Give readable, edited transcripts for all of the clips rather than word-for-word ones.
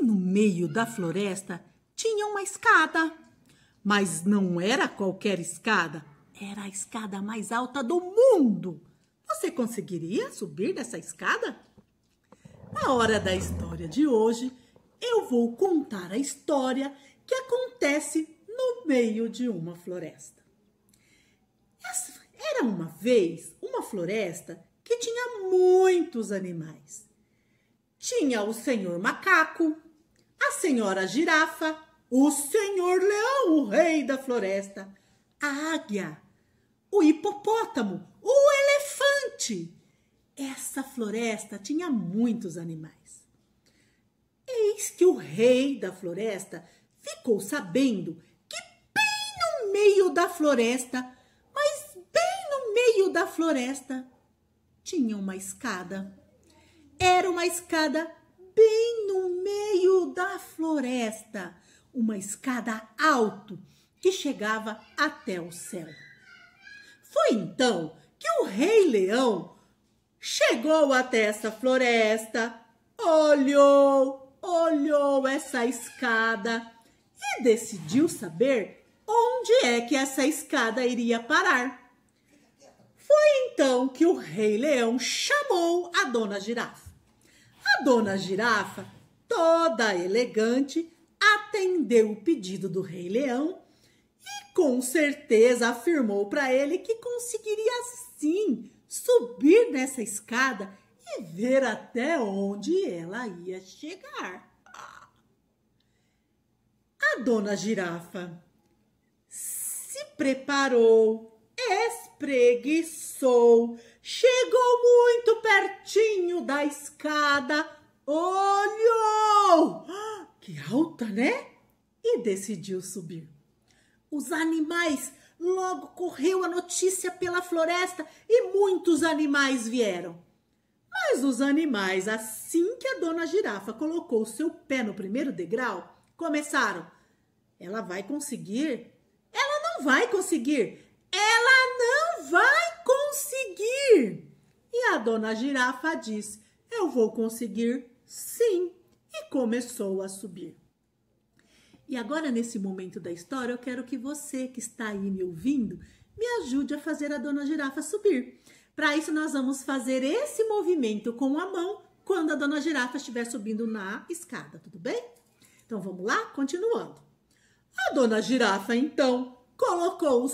no meio da floresta tinha uma escada. Mas não era qualquer escada, era a escada mais alta do mundo. Você conseguiria subir dessa escada? Na hora da história de hoje, eu vou contar a história que acontece no meio de uma floresta. Era uma vez uma floresta que tinha muitos animais. Tinha o senhor macaco, a senhora girafa, o senhor leão, o rei da floresta, a águia, o hipopótamo, o elefante. Essa floresta tinha muitos animais. Eis que o rei da floresta ficou sabendo que bem no meio da floresta, mas bem no meio da floresta, tinha uma escada. Era uma escada bem no meio da floresta, uma escada alta que chegava até o céu. Foi então que o Rei Leão chegou até essa floresta, olhou essa escada e decidiu saber onde é que essa escada iria parar. Foi então que o Rei Leão chamou a Dona Girafa. A Dona Girafa, toda elegante, atendeu o pedido do Rei Leão e com certeza afirmou para ele que conseguiria sim subir nessa escada e ver até onde ela ia chegar. A Dona Girafa se preparou, espreguiçou, chegou muito pertinho da escada, olhou, que alta, né? E decidiu subir. Os animais, logo correu a notícia pela floresta e muitos animais vieram. Mas os animais, assim que a Dona Girafa colocou o seu pé no primeiro degrau, começaram. Ela vai conseguir? Ela não vai conseguir! Ela não vai conseguir! E a Dona Girafa disse, eu vou conseguir sim! E começou a subir. E agora, nesse momento da história, eu quero que você que está aí me ouvindo, me ajude a fazer a Dona Girafa subir. Para isso, nós vamos fazer esse movimento com a mão quando a Dona Girafa estiver subindo na escada, tudo bem? Então, vamos lá? Continuando. A Dona Girafa, então, colocou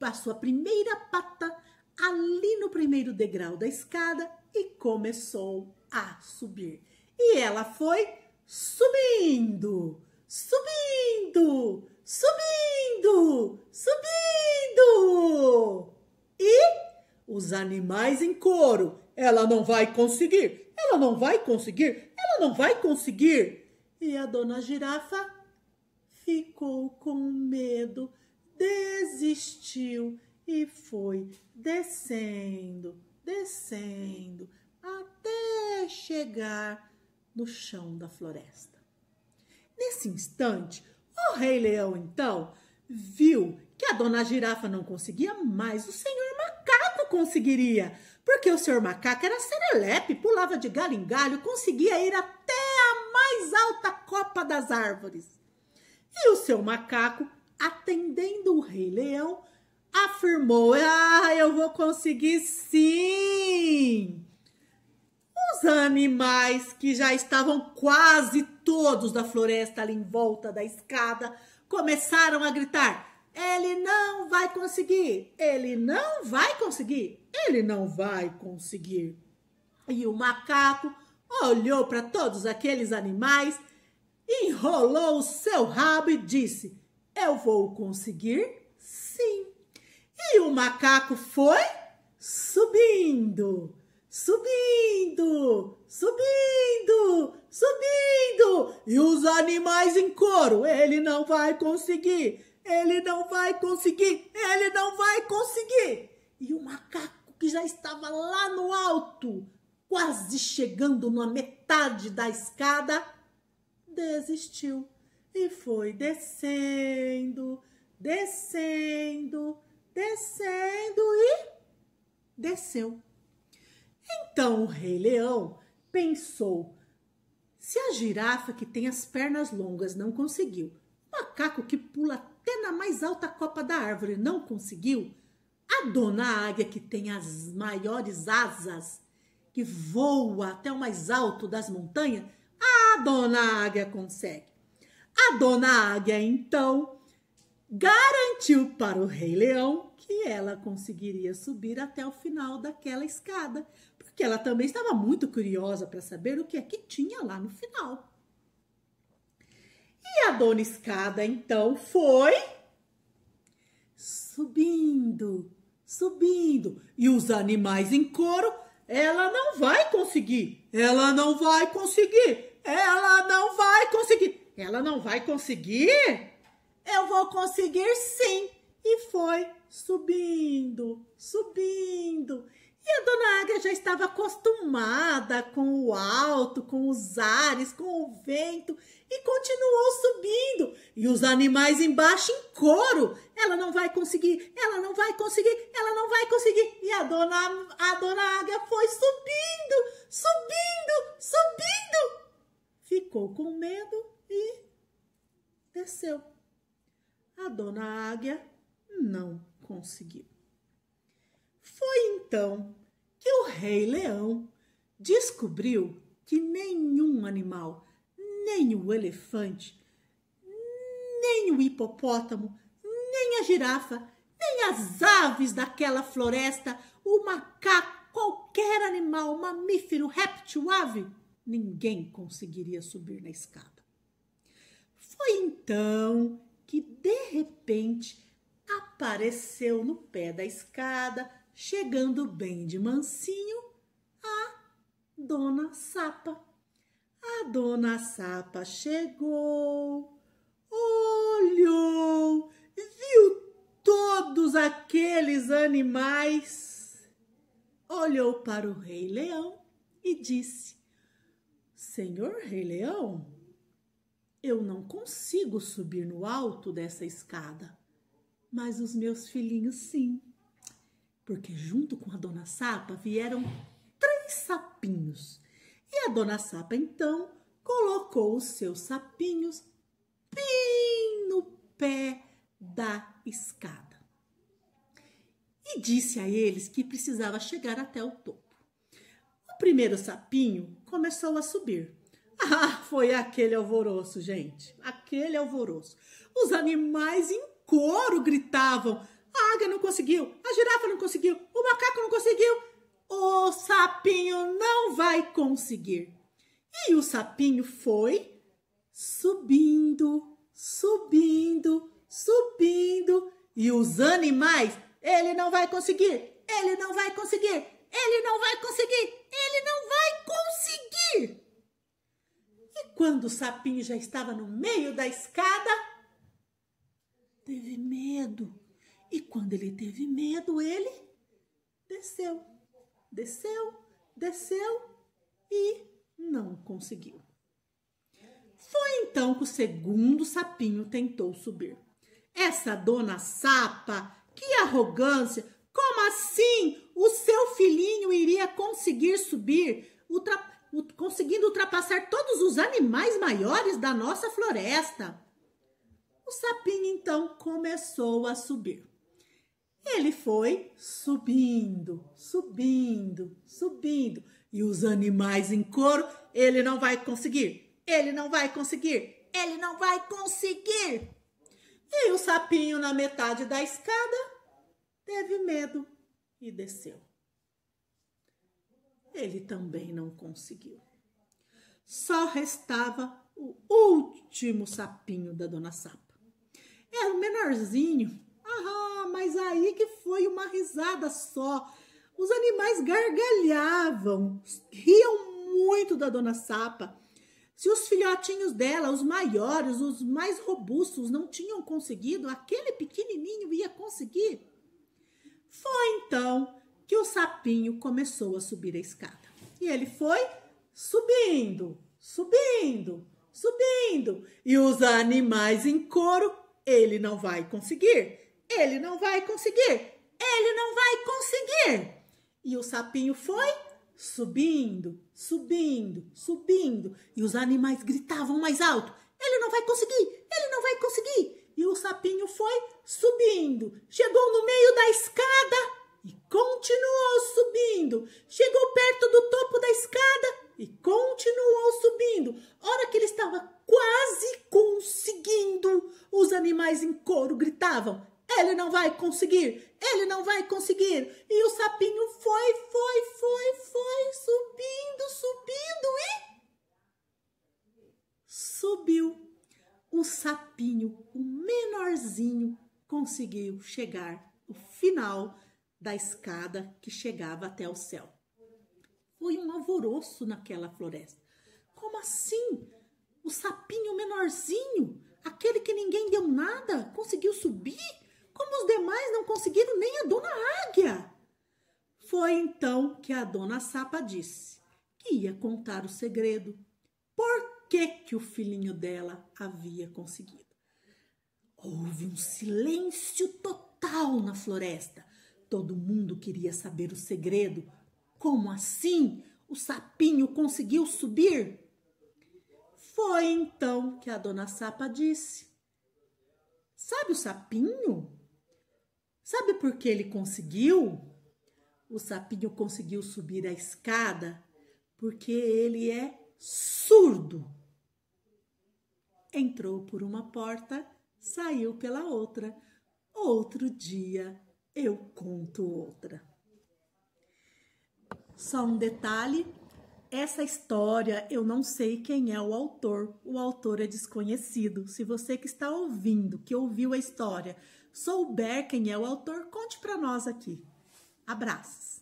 a sua primeira pata ali no primeiro degrau da escada e começou a subir. E ela foi subindo, subindo, subindo, subindo. E os animais em coro, ela não vai conseguir, ela não vai conseguir, ela não vai conseguir. E a Dona Girafa ficou com medo, desistiu e foi descendo, descendo, até chegar no chão da floresta. Nesse instante, o Rei Leão, então, viu que a Dona Girafa não conseguia, mas o Senhor Macaco conseguiria, porque o Senhor Macaco era serelepe, pulava de galho em galho, conseguia ir até a mais alta copa das árvores. E o seu macaco, atendendo o Rei Leão, afirmou, eu vou conseguir sim! Os animais que já estavam quase todos da floresta ali em volta da escada começaram a gritar, ele não vai conseguir, ele não vai conseguir, ele não vai conseguir. E o macaco olhou para todos aqueles animais, enrolou o seu rabo e disse, eu vou conseguir sim. E o macaco foi subindo, subindo, subindo, subindo. E os animais em coro, ele não vai conseguir, ele não vai conseguir, ele não vai conseguir. E o macaco que já estava lá no alto, quase chegando na metade da escada, desistiu e foi descendo, descendo, descendo e desceu. Então o Rei Leão pensou, Se a girafa que tem as pernas longas não conseguiu, o macaco que pula até na mais alta copa da árvore não conseguiu, a dona águia que tem as maiores asas, que voa até o mais alto das montanhas, a dona águia consegue. A dona águia, então, garantiu para o Rei Leão que ela conseguiria subir até o final daquela escada, porque ela também estava muito curiosa para saber o que é que tinha lá no final. E a dona escada, então, foi subindo, subindo. E os animais em coro, ela não vai conseguir, ela não vai conseguir, ela não vai conseguir, ela não vai conseguir. Eu vou conseguir sim. E foi subindo, subindo. E a dona águia já estava acostumada com o alto, com os ares, com o vento e continuou subindo. E os animais embaixo em coro. Ela não vai conseguir, ela não vai conseguir, ela não vai conseguir. E a dona águia foi subindo, subindo, subindo. Ficou com medo e desceu. A dona águia não conseguiu. Foi então que o Rei Leão descobriu que nenhum animal, nem o elefante, nem o hipopótamo, nem a girafa, nem as aves daquela floresta, o macaco, qualquer animal, mamífero, réptil, ave, ninguém conseguiria subir na escada. Foi então que, de repente, apareceu no pé da escada, chegando bem de mansinho, a dona Sapa. A dona Sapa chegou, olhou, viu todos aqueles animais, olhou para o Rei Leão e disse: Senhor Rei Leão, eu não consigo subir no alto dessa escada, mas os meus filhinhos sim. Porque junto com a dona Sapa vieram 3 sapinhos. E a dona Sapa, então, colocou os seus sapinhos bem no pé da escada. E disse a eles que precisava chegar até o topo. O primeiro sapinho começou a subir. Ah, foi aquele alvoroço, gente, aquele alvoroço. Os animais em coro gritavam: a águia não conseguiu, a girafa não conseguiu, o macaco não conseguiu, o sapinho não vai conseguir. E o sapinho foi subindo, subindo, subindo. E os animais: ele não vai conseguir, ele não vai conseguir, ele não vai conseguir, ele não vai conseguir. E quando o sapinho já estava no meio da escada, teve medo. E quando ele teve medo, ele desceu, desceu, desceu e não conseguiu. Foi então que o segundo sapinho tentou subir. Essa dona Sapa, que arrogância! Como assim o seu filhinho iria conseguir subir, conseguindo ultrapassar todos os animais maiores da nossa floresta? O sapinho então começou a subir. Ele foi subindo, subindo, subindo. E os animais em coro: ele não vai conseguir, ele não vai conseguir, ele não vai conseguir. E o sapinho, na metade da escada, teve medo e desceu. Ele também não conseguiu. Só restava o último sapinho da dona Sapa. Era o menorzinho. Ah, mas aí que foi uma risada só. Os animais gargalhavam, riam muito da dona Sapa. Se os filhotinhos dela, os maiores, os mais robustos, não tinham conseguido, aquele pequenininho ia conseguir. Foi então que o sapinho começou a subir a escada. E ele foi subindo, subindo, subindo. E os animais em coro: ele não vai conseguir, ele não vai conseguir, ele não vai conseguir. E o sapinho foi subindo, subindo, subindo. E os animais gritavam mais alto: ele não vai conseguir, ele não vai conseguir. E o sapinho foi subindo, chegou no meio da escada e continuou subindo. Chegou perto do topo da escada e continuou subindo. Hora que ele estava quase conseguindo, os animais em coro gritavam: ele não vai conseguir, ele não vai conseguir. E o sapinho foi, subindo, subindo e subiu. O sapinho, o menorzinho, conseguiu chegar no final da escada que chegava até o céu. Foi um alvoroço naquela floresta. Como assim? O sapinho menorzinho, aquele que ninguém deu nada, conseguiu subir? Como os demais não conseguiram, nem a dona Águia. Foi então que a dona Sapa disse que ia contar o segredo. Por que o filhinho dela havia conseguido? Houve um silêncio total na floresta. Todo mundo queria saber o segredo. Como assim o sapinho conseguiu subir? Foi então que a dona Sapa disse: sabe o sapinho? Sabe por que ele conseguiu? O sapinho conseguiu subir a escada porque ele é surdo. Entrou por uma porta, saiu pela outra. Outro dia eu conto outra. Só um detalhe, essa história eu não sei quem é o autor é desconhecido. Se você que está ouvindo, que ouviu a história, souber quem é o autor, conte para nós aqui. Abraços!